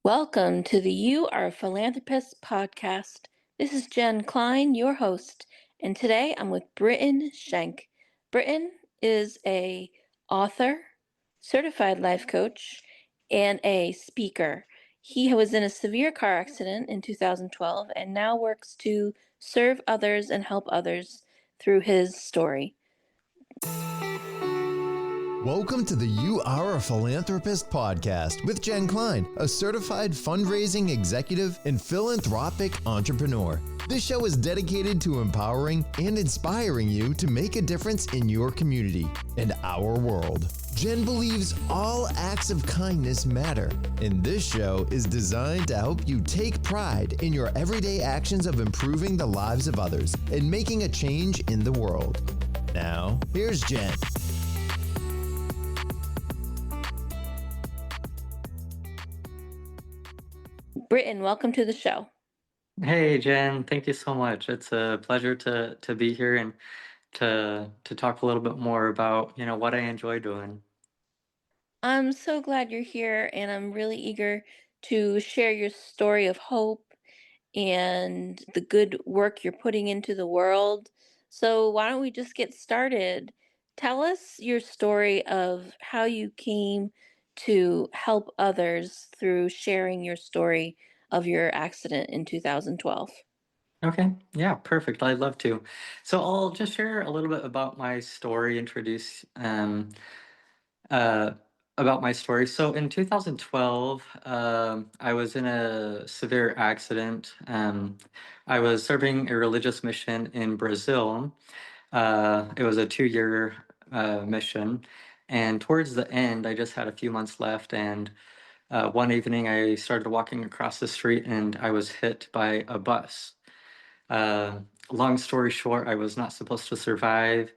Welcome to the You Are a Philanthropist podcast. This is Jen Klein, your host, and today I'm with Britten Schenk. Britten is a author, certified life coach, and a speaker. He was in a severe car accident in 2012 and now works to serve others and help others through his story. Welcome to the You Are a Philanthropist podcast with Jenn Klein, a certified fundraising executive and philanthropic entrepreneur. This show is dedicated to empowering and inspiring you to make a difference in your community and our world. Jenn believes all acts of kindness matter, and this show is designed to help you take pride in your everyday actions of improving the lives of others and making a change in the world. Now, here's Jenn. Britten, welcome to the show. Hey Jen, thank you so much. It's a pleasure to be here and to talk a little bit more about, what I enjoy doing. I'm so glad you're here, and I'm really eager to share your story of hope and the good work you're putting into the world. So, why don't we just get started? Tell us your story of how you came to help others through sharing your story of your accident in 2012. Okay, yeah, perfect. I'd love to. So I'll just share a little bit about my story, introduce uh, about my story. So in 2012, I was in a severe accident. I was serving a religious mission in Brazil. It was a 2-year mission. And towards the end, I just had a few months left. And one evening, I started walking across the street and I was hit by a bus. Uh, Long story short, I was not supposed to survive.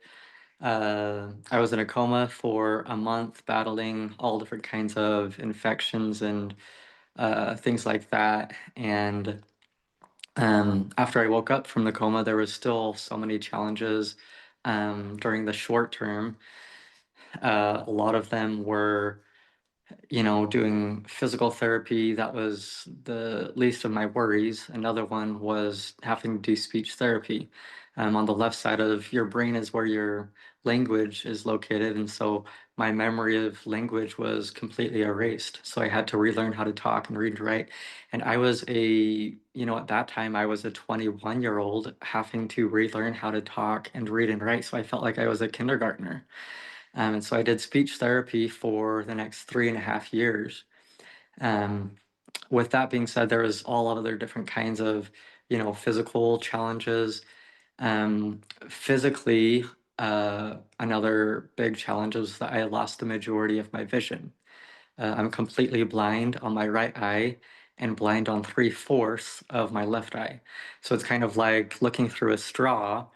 I was in a coma for a month, battling all different kinds of infections and things like that. And after I woke up from the coma, there was still so many challenges during the short term. A lot of them were, doing physical therapy. That was the least of my worries. Another one was having to do speech therapy. On the left side of your brain is where your language is located. And so my memory of language was completely erased. So I had to relearn how to talk and read and write. And I was at that time, I was a 21-year-old having to relearn how to talk and read and write. So I felt like I was a kindergartner. And so I did speech therapy for the next 3.5 years. Um, with that being said, there was all other different kinds of, physical challenges. Physically, another big challenge was that I lost the majority of my vision. I'm completely blind on my right eye and blind on 3/4 of my left eye. So it's kind of like looking through a straw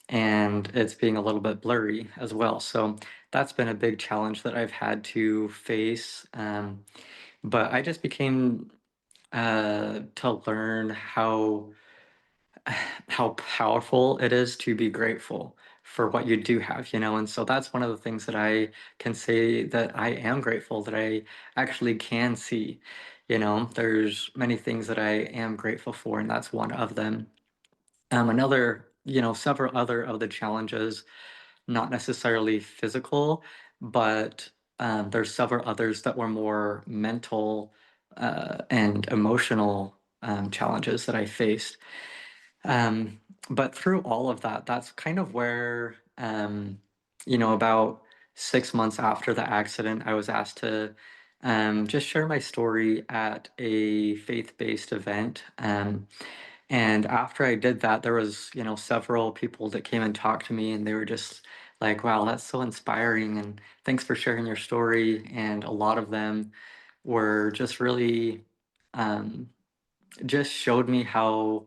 and it's being a little bit blurry as well. So that's been a big challenge that I've had to face. But I just became to learn how powerful it is to be grateful for what you do have, and so that's one of the things that I can say that I am grateful that I actually can see. There's many things that I am grateful for, and that's one of them. Another, several other of the challenges, not necessarily physical, but there's several others that were more mental and emotional challenges that I faced. But through all of that, that's kind of where, about 6 months after the accident, I was asked to just share my story at a faith-based event. And after I did that, there was, several people that came and talked to me, and they were just like, wow, that's so inspiring, and thanks for sharing your story. And a lot of them were just really, um, just showed me how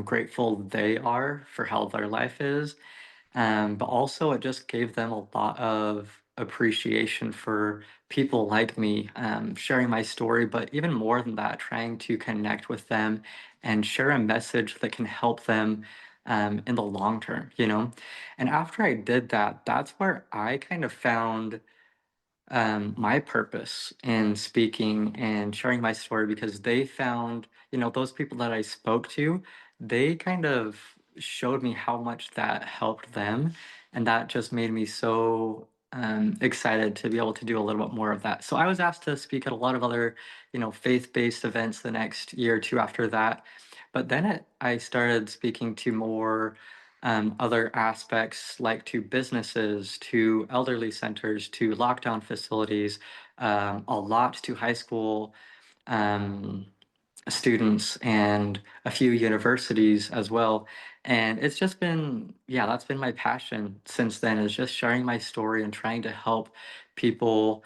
grateful they are for how their life is. But also, it just gave them a lot of appreciation for people like me sharing my story, but even more than that, trying to connect with them and share a message that can help them in the long term. And after I did that, that's where I kind of found my purpose in speaking and sharing my story because they found, those people that I spoke to, they kind of showed me how much that helped them. And that just made me so excited to be able to do a little bit more of that. So I was asked to speak at a lot of other, faith-based events the next year or two after that. But then I started speaking to more other aspects like to businesses, to elderly centers, to lockdown facilities, a lot to high school um, students and a few universities as well. And it's just been, yeah, that's been my passion since then, is just sharing my story and trying to help people,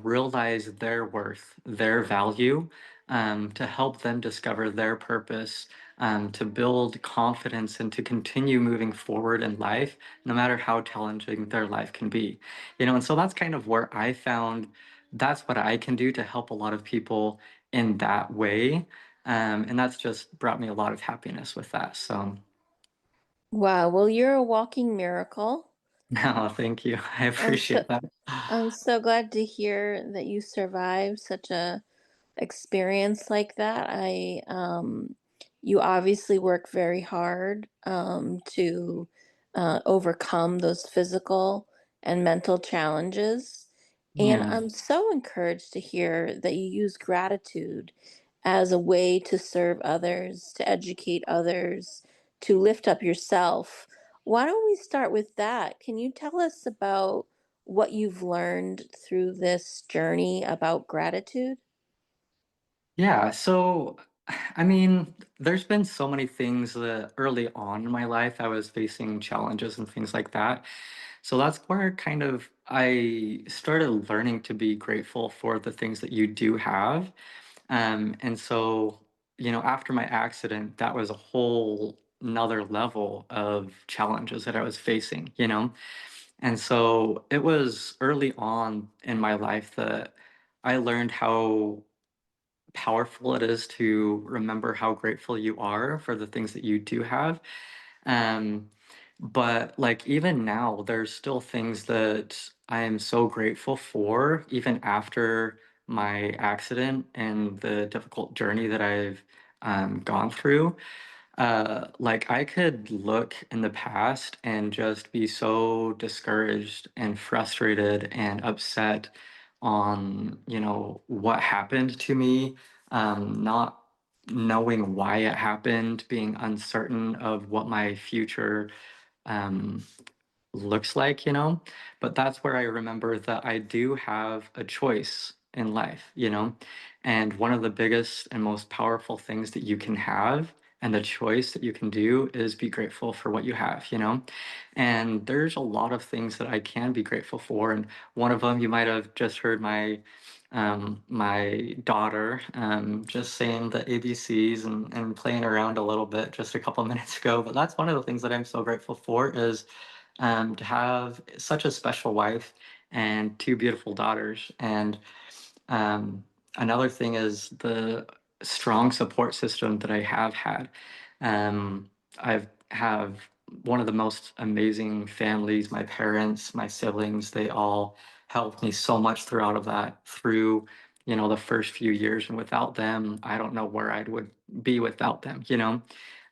realize their worth, their value, to help them discover their purpose, to build confidence and to continue moving forward in life, no matter how challenging their life can be. And so that's kind of where I found that's what I can do to help a lot of people in that way. And that's just brought me a lot of happiness with that. So, Wow, well, you're a walking miracle. no, thank you. I I'm so appreciate that. I'm so glad to hear that you survived such a experience like that. You obviously work very hard to overcome those physical and mental challenges. And Yeah. I'm so encouraged to hear that you use gratitude as a way to serve others, to educate others, to lift up yourself. Why don't we start with that? Can you tell us about what you've learned through this journey about gratitude? Yeah. So, I mean, there's been so many things that early on in my life I was facing challenges and things like that. So that's where kind of I started learning to be grateful for the things that you do have. And so, after my accident, that was a whole another level of challenges that I was facing. And so it was early on in my life that I learned how powerful it is to remember how grateful you are for the things that you do have. Um, but like even now, there's still things that I am so grateful for, even after my accident and the difficult journey that I've gone through. Like I could look in the past and just be so discouraged and frustrated and upset on, what happened to me, not knowing why it happened, being uncertain of what my future um, looks like. But that's where I remember that I do have a choice in life. And one of the biggest and most powerful things that you can have and the choice that you can do is be grateful for what you have. And there's a lot of things that I can be grateful for. And one of them, you might have just heard my daughter just saying the ABCs and playing around a little bit just a couple minutes ago. But that's one of the things that I'm so grateful for is to have such a special wife and two beautiful daughters. And um, another thing is the strong support system that I have had. I've have one of the most amazing families. My parents, my siblings, they all helped me so much through the first few years. And without them, I don't know where I would be without them.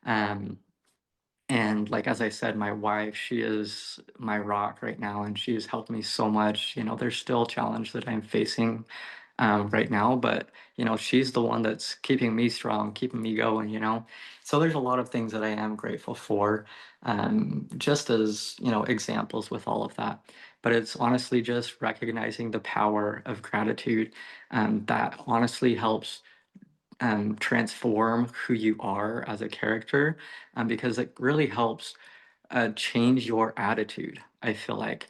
Um, and like as I said, my wife, she is my rock right now, and she has helped me so much. There's still a challenge that I'm facing right now, but she's the one that's keeping me strong, keeping me going. So there's a lot of things that I am grateful for, just as examples with all of that. But it's honestly just recognizing the power of gratitude, that honestly helps transform who you are as a character, because it really helps change your attitude. I feel like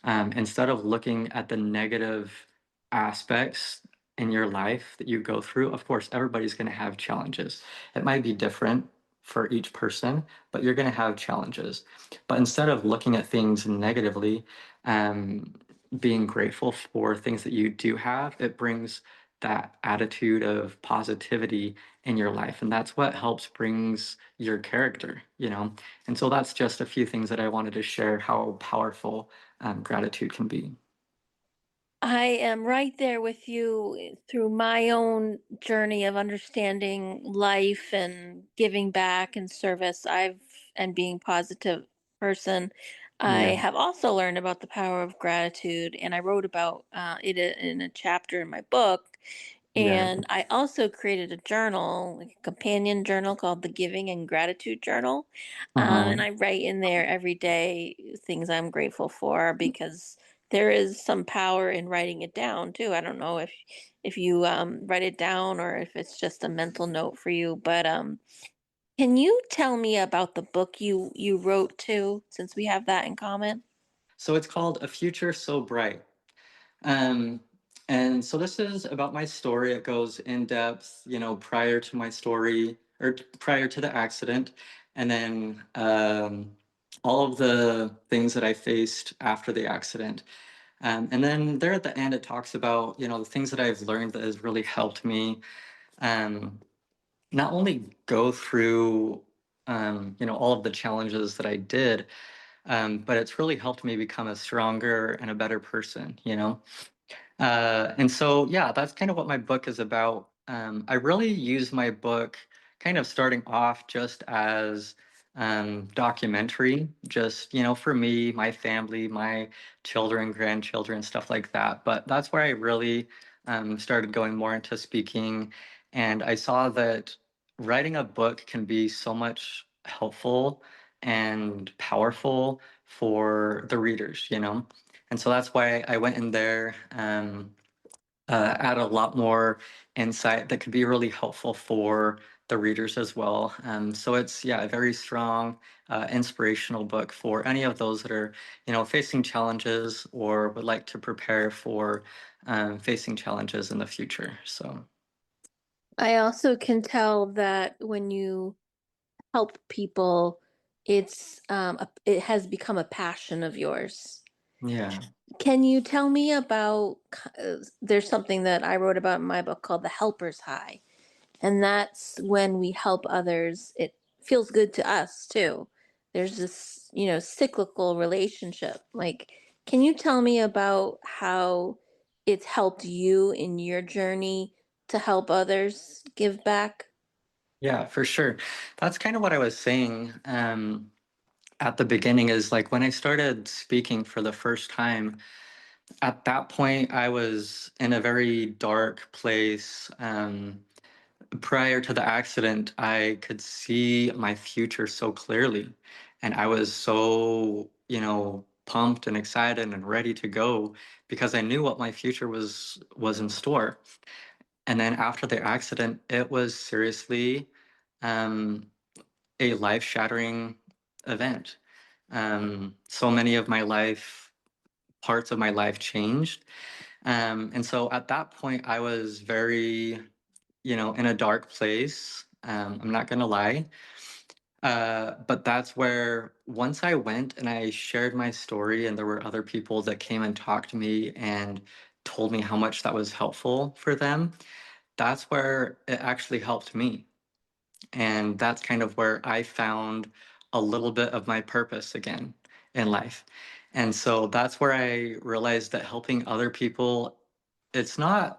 instead of looking at the negative aspects in your life that you go through, of course, everybody's going to have challenges. It might be different for each person, but you're going to have challenges. But instead of looking at things negatively, um, being grateful for things that you do have, it brings that attitude of positivity in your life. And that's what helps brings your character. And so that's just a few things that I wanted to share how powerful gratitude can be. I am right there with you through my own journey of understanding life and giving back and service. And being positive person. I Yeah, have also learned about the power of gratitude, and I wrote about it in a chapter in my book. yeah, And I also created a journal, like a companion journal called the Giving and Gratitude Journal. uh-huh. And I write in there every day things I'm grateful for, because there is some power in writing it down too. I don't know if you write it down or if it's just a mental note for you, but can you tell me about the book you wrote too, since we have that in common? So it's called A Future So Bright. Um, and so this is about my story. It goes in depth, prior to my story or prior to the accident, and then all of the things that I faced after the accident. And then there at the end, it talks about, the things that I've learned that has really helped me um, not only go through, all of the challenges that I did, but it's really helped me become a stronger and a better person. And so, yeah, that's kind of what my book is about. I really use my book kind of starting off just as documentary, just, for me, my family, my children, grandchildren, stuff like that. But that's where I really started going more into speaking. And I saw that writing a book can be so much helpful and powerful for the readers. And so that's why I went in there, add a lot more insight that could be really helpful for the readers as well. So it's, yeah, a very strong, inspirational book for any of those that are, facing challenges or would like to prepare for facing challenges in the future. So, I also can tell that when you help people, it has become a passion of yours. yeah. Can you tell me about, there's something that I wrote about in my book called the helper's high. And that's when we help others, it feels good to us too. There's this, cyclical relationship. Like, can you tell me about how it's helped you in your journey to help others give back? Yeah, for sure. That's kind of what I was saying at the beginning is like when I started speaking for the first time. At that point, I was in a very dark place. Prior to the accident, I could see my future so clearly. And I was so, pumped and excited and ready to go because I knew what my future was in store. And then after the accident, it was seriously um, a life-shattering event. So many of my life, parts of my life changed. And so at that point, I was very, in a dark place. I'm not going to lie. But that's where once I went and I shared my story, and there were other people that came and talked to me and told me how much that was helpful for them, that's where it actually helped me. And that's kind of where I found a little bit of my purpose again in life. And so that's where I realized that helping other people, it's not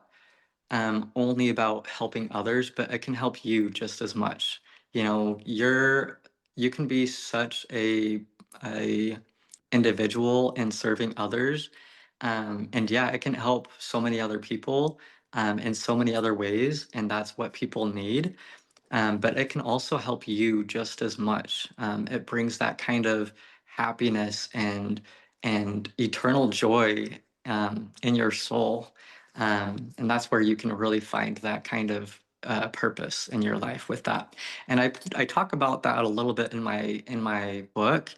only about helping others, but it can help you just as much. You can be such a individual in serving others, and yeah, it can help so many other people in so many other ways, and that's what people need. But it can also help you just as much. It brings that kind of happiness and eternal joy in your soul, and that's where you can really find that kind of purpose in your life with that. And I talk about that a little bit in my book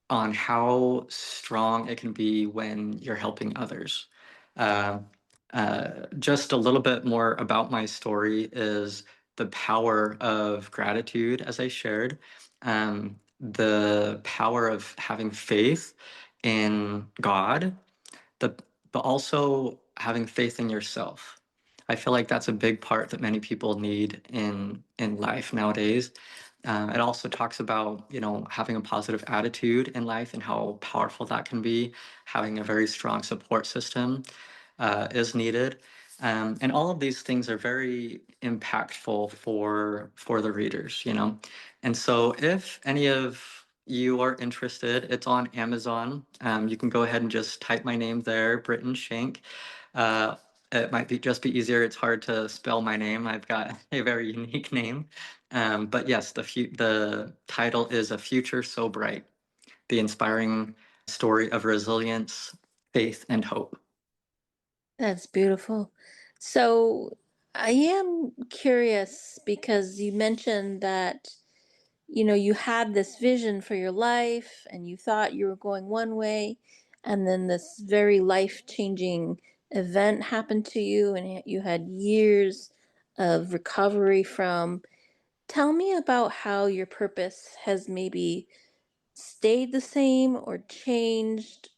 on how strong it can be when you're helping others. Uh, just a little bit more about my story is the power of gratitude, as I shared, the power of having faith in God, the, but also having faith in yourself. I feel like that's a big part that many people need in life nowadays. It also talks about, having a positive attitude in life and how powerful that can be, having a very strong support system. is needed. And all of these things are very impactful for the readers, you know. And so if any of you are interested, it's on Amazon. You can go ahead and just type my name there, Britten Schenk. Uh, it might be just be easier. It's hard to spell my name. I've got a very unique name. But yes, the title is A Future So Bright, the inspiring story of resilience, faith, and hope. That's beautiful. So I am curious because you mentioned that, you had this vision for your life and you thought you were going one way, and then this very life-changing event happened to you, and you had years of recovery from. Tell me about how your purpose has maybe stayed the same or changed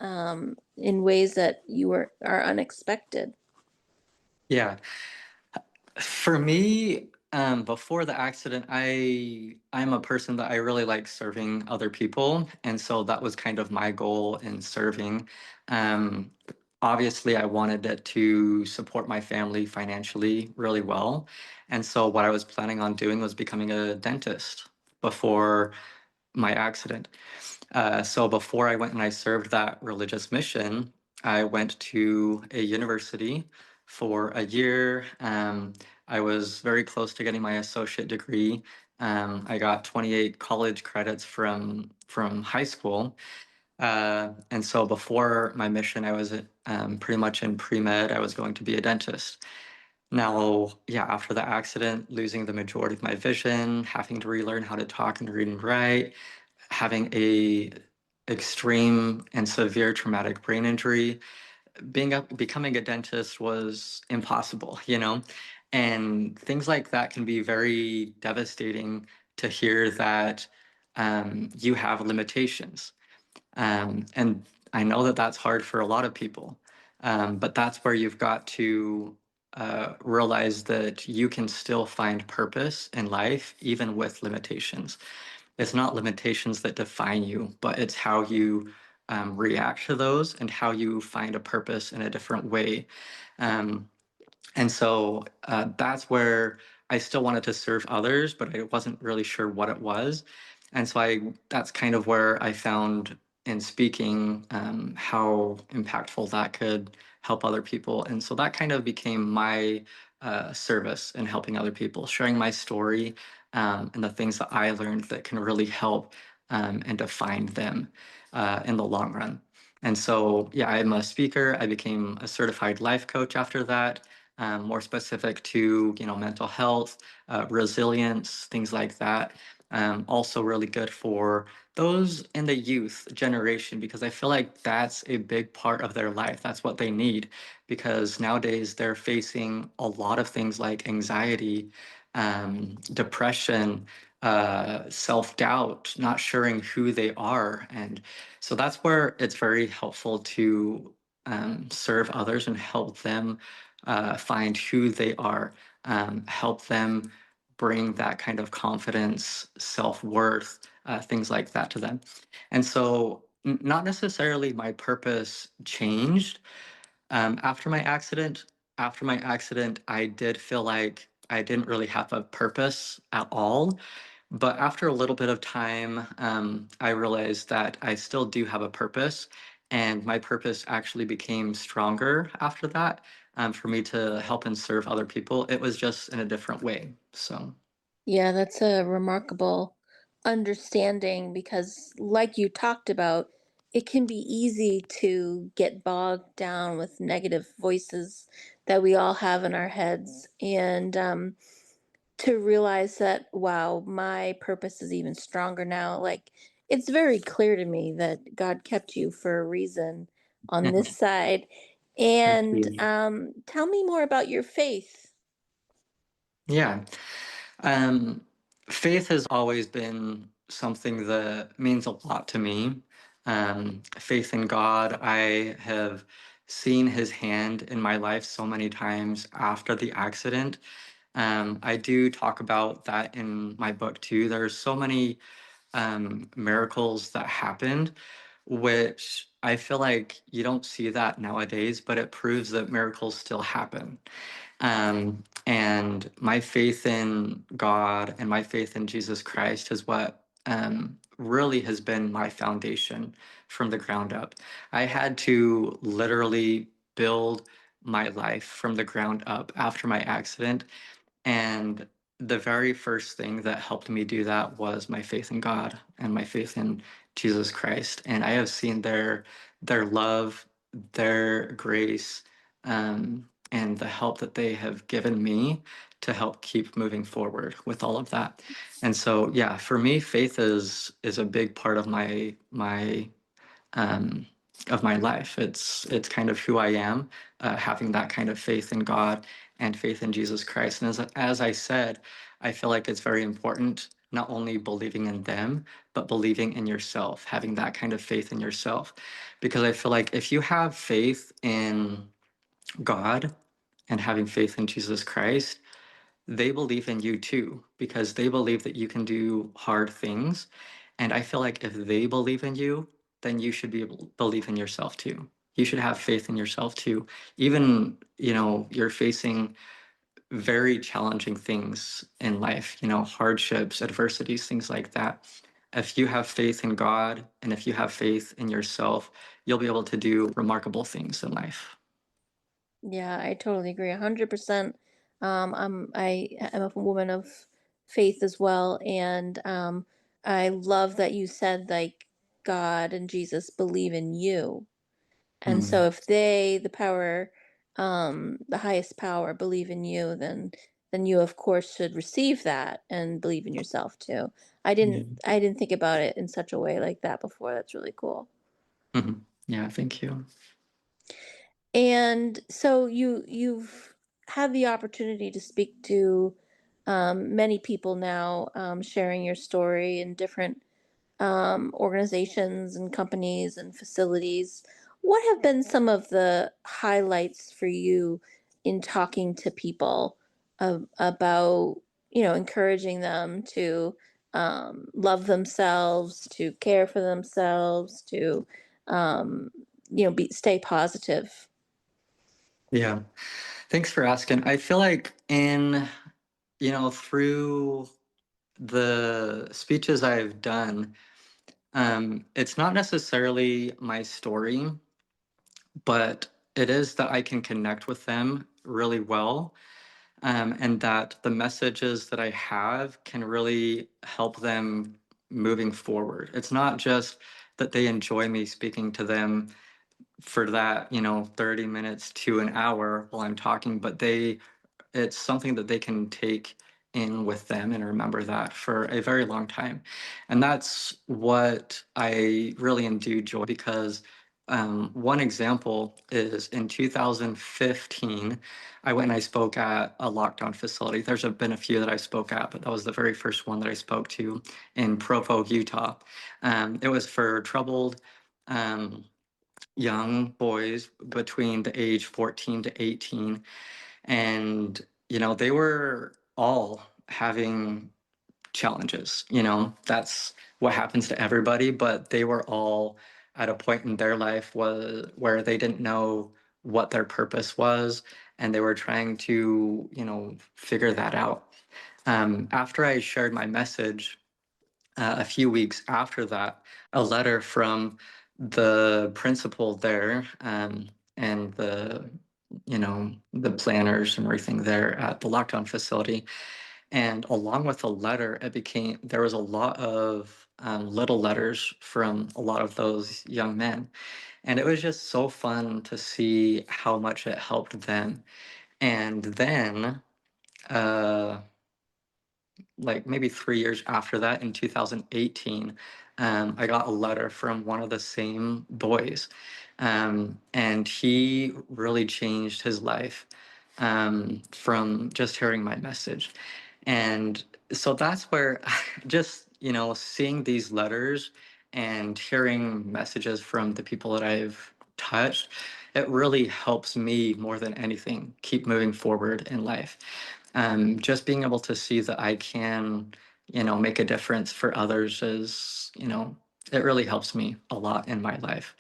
in ways that are unexpected. Yeah. For me, before the accident, I'm a person that I really like serving other people, and so that was kind of my goal in serving. Um, Obviously, I wanted it to support my family financially really well, and so what I was planning on doing was becoming a dentist before my accident. So before I went and I served that religious mission, I went to a university for a year. I was very close to getting my associate degree. I got 28 college credits from high school. And so before my mission, I was pretty much in pre-med. I was going to be a dentist. Now, yeah, after the accident, losing the majority of my vision, having to relearn how to talk and read and write, having a extreme and severe traumatic brain injury, becoming a dentist was impossible, you know? And things like that can be very devastating to hear that you have limitations. And I know that that's hard for a lot of people, but that's where you've got to realize that you can still find purpose in life, even with limitations. It's not limitations that define you, but it's how you react to those and how you find a purpose in a different way. Um, and so that's where I still wanted to serve others, but I wasn't really sure what it was. And so that's kind of where I found in speaking how impactful that could help other people. And so that kind of became my service in helping other people, sharing my story and the things that I learned that can really help and define them in the long run. And so, yeah, I'm a speaker. I became a certified life coach after that, more specific to mental health, resilience, things like that. Also really good for those in the youth generation because I feel like that's a big part of their life. That's what they need because nowadays they're facing a lot of things like anxiety, depression, self-doubt, not sure who they are. And so that's where it's very helpful to serve others and help them find who they are, help them bring that kind of confidence, self-worth, things like that to them. And so, not necessarily my purpose changed after my accident. After my accident, I did feel like I didn't really have a purpose at all. But after a little bit of time, I realized that I still do have a purpose, and my purpose actually became stronger after that. For me to help and serve other people, it was just in a different way. So, Yeah, that's a remarkable understanding because, like you talked about, it can be easy to get bogged down with negative voices that we all have in our heads. And to realize that, wow, my purpose is even stronger now. Like, it's very clear to me that God kept you for a reason on this thank side. And you. tell me more about your faith. Yeah. Um, Faith has always been something that means a lot to me. Faith in God, I have seen his hand in my life so many times after the accident. I do talk about that in my book too. There's so many miracles that happened which I feel like you don't see that nowadays, but it proves that miracles still happen. And my faith in God and my faith in Jesus Christ is what really has been my foundation from the ground up. I had to literally build my life from the ground up after my accident, and the very first thing that helped me do that was my faith in God and my faith in Jesus Christ. And I have seen their love, their grace, and the help that they have given me to help keep moving forward with all of that. And so, yeah, for me, faith is a big part um, of my life. It's kind of who I am, having that kind of faith in God and faith in Jesus Christ. And as I said, I feel like it's very important not only believing in them, but believing in yourself, having that kind of faith in yourself. Because I feel like if you have faith in God and having faith in Jesus Christ, they believe in you too, because they believe that you can do hard things. And I feel like if they believe in you, then you should be able to believe in yourself too. You should have faith in yourself too. Even, you're facing very challenging things in life, hardships, adversities, things like that. If you have faith in God and if you have faith in yourself, you'll be able to do remarkable things in life. Yeah, I totally agree, 100%. I am a woman of faith as well, and I love that you said like God and Jesus believe in you. And Mm, so if they, the power, the highest power, believe in you, then you of course should receive that and believe in yourself too. yeah. I didn't think about it in such a way like that before. That's really cool. Mhm. Yeah, thank you. And so you've had the opportunity to speak to many people now, sharing your story in different organizations and companies and facilities. What have been some of the highlights for you in talking to people about, encouraging them to love themselves, to care for themselves, to, um, stay positive? Yeah. Thanks for asking. I feel like through the speeches I've done, it's not necessarily my story, but it is that I can connect with them really well, and that the messages that I have can really help them moving forward. It's not just that they enjoy me speaking to them for that, 30 minutes to an hour while I'm talking, but it's something that they can take in with them and remember that for a very long time. And that's what I really do enjoy, because one example is in 2015, I went and I spoke at a lockdown facility. Been a few that I spoke at, but that was the very first one that I spoke to in Provo, Utah. It was for troubled um, young boys between the age 14 to 18, and they were all having challenges. That's what happens to everybody, but they were all at a point in their life was where they didn't know what their purpose was, and they were trying to figure that out. After I shared my message, a few weeks after that, a letter from the principal there, and the planners and everything there at the lockdown facility. And along with the letter, there was a lot of little letters from a lot of those young men. And it was just so fun to see how much it helped them. And then, uh, like maybe 3 years after that, in 2018, I got a letter from one of the same boys, and he really changed his life, from just hearing my message. And so that's where just seeing these letters and hearing messages from the people that I've touched, it really helps me more than anything keep moving forward in life. Just being able to see that I can, make a difference for others is, it really helps me a lot in my life.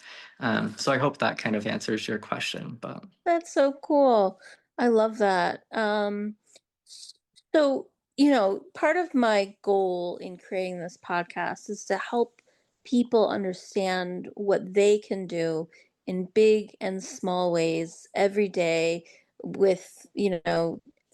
So I hope that kind of answers your question. But That's so cool. I love that. S- so, part of my goal in creating this podcast is to help people understand what they can do in big and small ways every day with,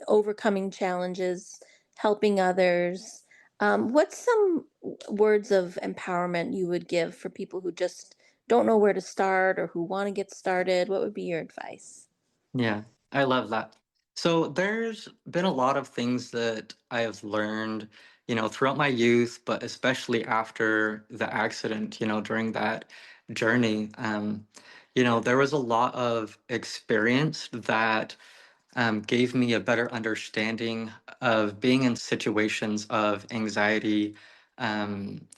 overcoming challenges, helping others. What's some words of empowerment you would give for people who just don't know where to start or who want to get started? What would be your advice? yeah, I love that. So there's been a lot of things that I have learned, throughout my youth, but especially after the accident, during that journey. There was a lot of experience that gave me a better understanding of being in situations of anxiety,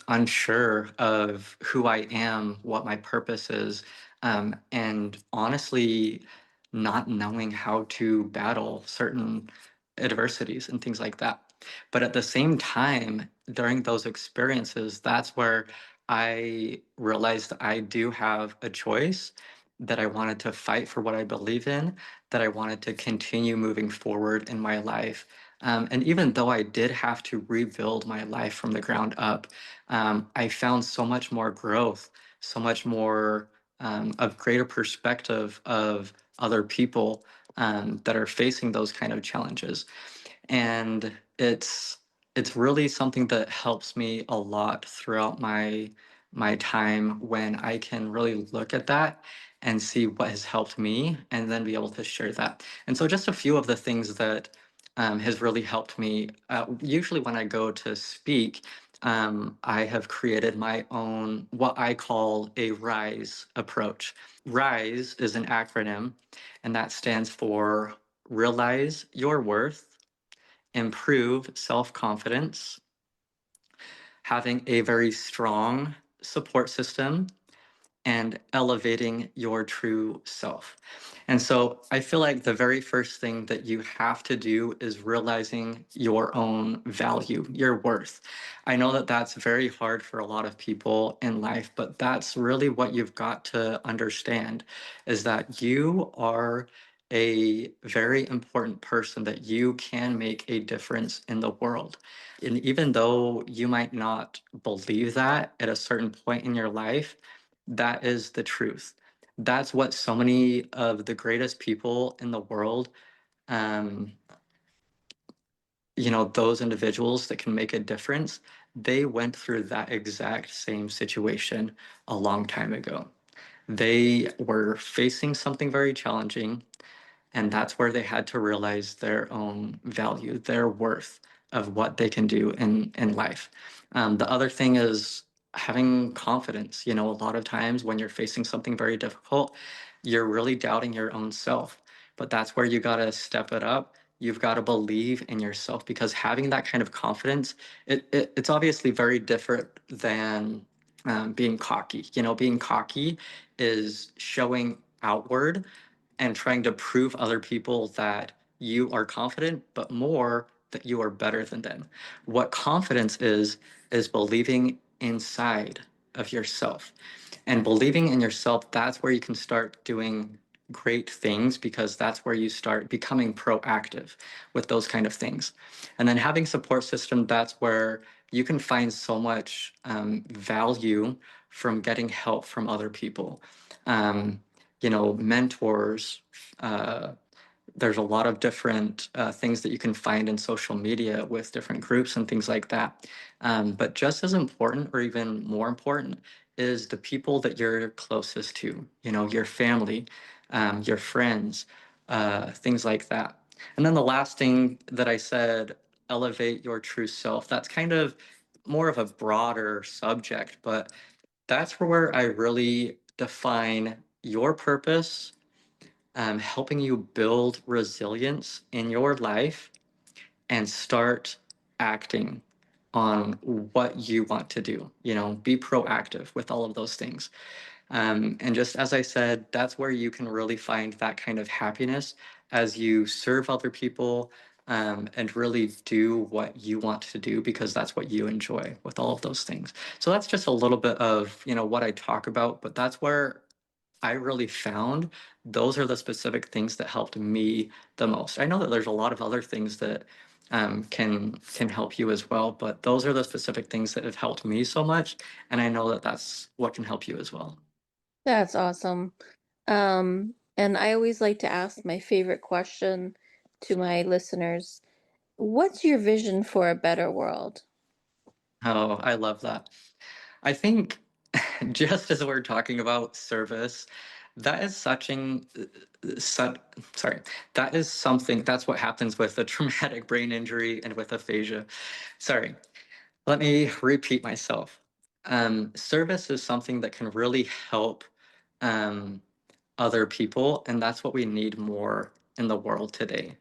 unsure of who I am, what my purpose is, and honestly, not knowing how to battle certain adversities and things like that. But at the same time, during those experiences, that's where I realized I do have a choice, that I wanted to fight for what I believe in, that I wanted to continue moving forward in my life. And even though I did have to rebuild my life from the ground up, I found so much more growth, so much more of greater perspective of other people that are facing those kind of challenges. And it's really something that helps me a lot throughout my time, when I can really look at that and see what has helped me and then be able to share that. And so just a few of the things that has really helped me. Usually when I go to speak, I have created my own, what I call a RISE approach. RISE is an acronym, and that stands for realize your worth, improve self confidence, having a very strong support system, and elevating your true self. And so I feel like the very first thing that you have to do is realizing your own value, your worth. I know that that's very hard for a lot of people in life, but that's really what you've got to understand, is that you are a very important person, that you can make a difference in the world. And even though you might not believe that at a certain point in your life, that is the truth. That's what so many of the greatest people in the world, um, those individuals that can make a difference, they went through that exact same situation a long time ago. They were facing something very challenging, and that's where they had to realize their own value, their worth of what they can do in life. The other thing is having confidence. A lot of times when you're facing something very difficult, you're really doubting your own self. But that's where you got to step it up. You've got to believe in yourself, because having that kind of confidence, it's obviously very different than being cocky. Being cocky is showing outward and trying to prove other people that you are confident, but more that you are better than them. What confidence is believing inside of yourself. And believing in yourself, that's where you can start doing great things, because that's where you start becoming proactive with those kind of things. And then having support system, that's where you can find so much value from getting help from other people. Um, Mentors. Uh, there's a lot of different things that you can find in social media with different groups and things like that. But just as important, or even more important, is the people that you're closest to, your family, your friends, things like that. And then the last thing that I said, elevate your true self. That's kind of more of a broader subject, but that's where I really define your purpose, helping you build resilience in your life and start acting on what you want to do. Be proactive with all of those things. And just as I said, that's where you can really find that kind of happiness as you serve other people, and really do what you want to do because that's what you enjoy with all of those things. So that's just a little bit of, what I talk about, but that's where I really found those are the specific things that helped me the most. I know that there's a lot of other things that can help you as well, but those are the specific things that have helped me so much, and I know that that's what can help you as well. That's awesome. And I always like to ask my favorite question to my listeners. What's your vision for a better world? Oh, I love that. I think just as we're talking about service, that is such, sorry, that is something, that's what happens with a traumatic brain injury and with aphasia. Sorry, let me repeat myself. Service is something that can really help um, other people, and that's what we need more in the world today.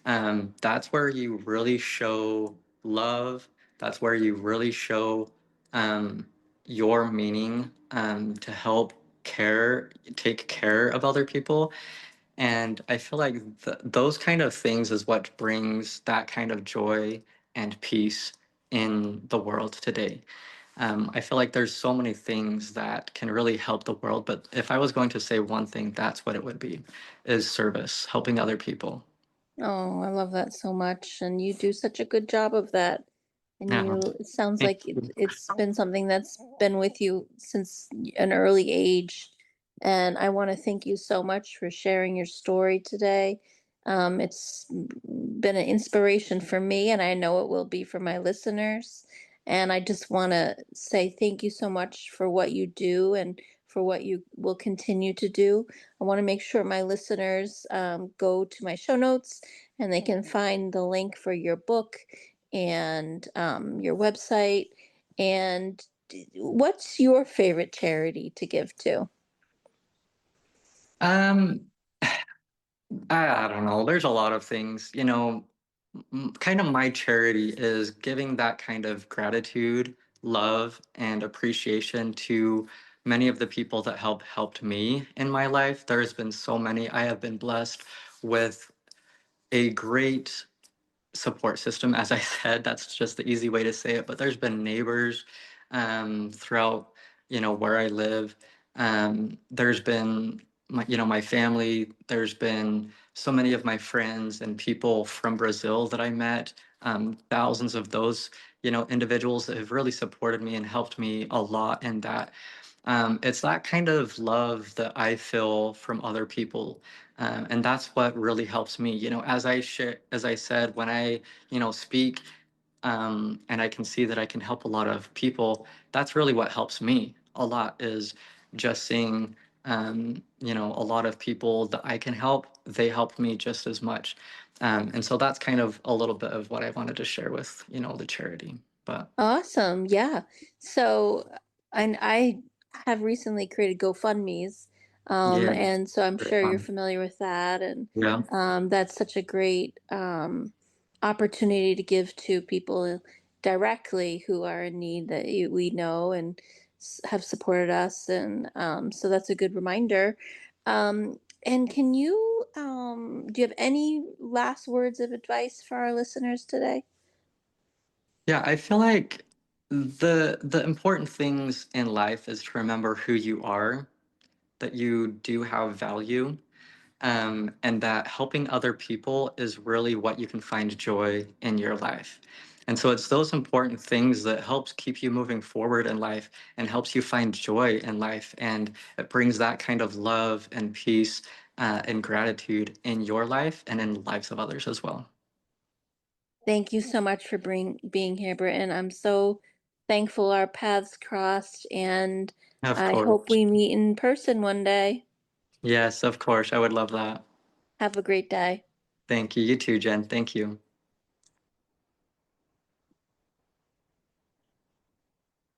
That's where you really show love. That's where you really show um, your meaning to help take care of other people. And I feel like those kind of things is what brings that kind of joy and peace in the world today. I feel like there's so many things that can really help the world, but if I was going to say one thing, that's what it would be, is service, helping other people. Oh, I love that so much. And you do such a good job of that. And Yeah. it sounds Thank like you. it's been something that's been with you since an early age. And I want to thank you so much for sharing your story today. It's been an inspiration for me, and I know it will be for my listeners. And I just want to say thank you so much for what you do and for what you will continue to do. I want to make sure my listeners go to my show notes and they can find the link for your book and your website. And what's your favorite charity to give to? Um, I don't know. There's a lot of things, kind of my charity is giving that kind of gratitude, love, and appreciation to many of the people that helped me in my life. There's been so many. I have been blessed with a great support system. As I said, that's just the easy way to say it. But there's been neighbors throughout, where I live. There's been my family. There's been so many of my friends and people from Brazil that I met. Thousands of those, individuals that have really supported me and helped me a lot in that. It's that kind of love that I feel from other people, and that's what really helps me. As I share, as I said, when I speak, and I can see that I can help a lot of people. That's really what helps me a lot. Is just seeing, a lot of people that I can help. They help me just as much, and so that's kind of a little bit of what I wanted to share with the charity. But Awesome. Yeah. So, and I have recently created GoFundMe's. yeah, And so I'm great sure you're fun. familiar with that. And Yeah. that's such a great opportunity to give to people directly who are in need that we know and have supported us. And so that's a good reminder. And do you have any last words of advice for our listeners today? Yeah, I feel like the important things in life is to remember who you are, that you do have value, and that helping other people is really what you can find joy in your life. And so it's those important things that helps keep you moving forward in life and helps you find joy in life, and it brings that kind of love and peace and gratitude in your life and in the lives of others as well. Thank you so much for being here, Britton. I'm so thankful our paths crossed, and Of I hope course. we meet in person one day. Yes, of course. I would love that. Have a great day. Thank you. You too, Jen. Thank you.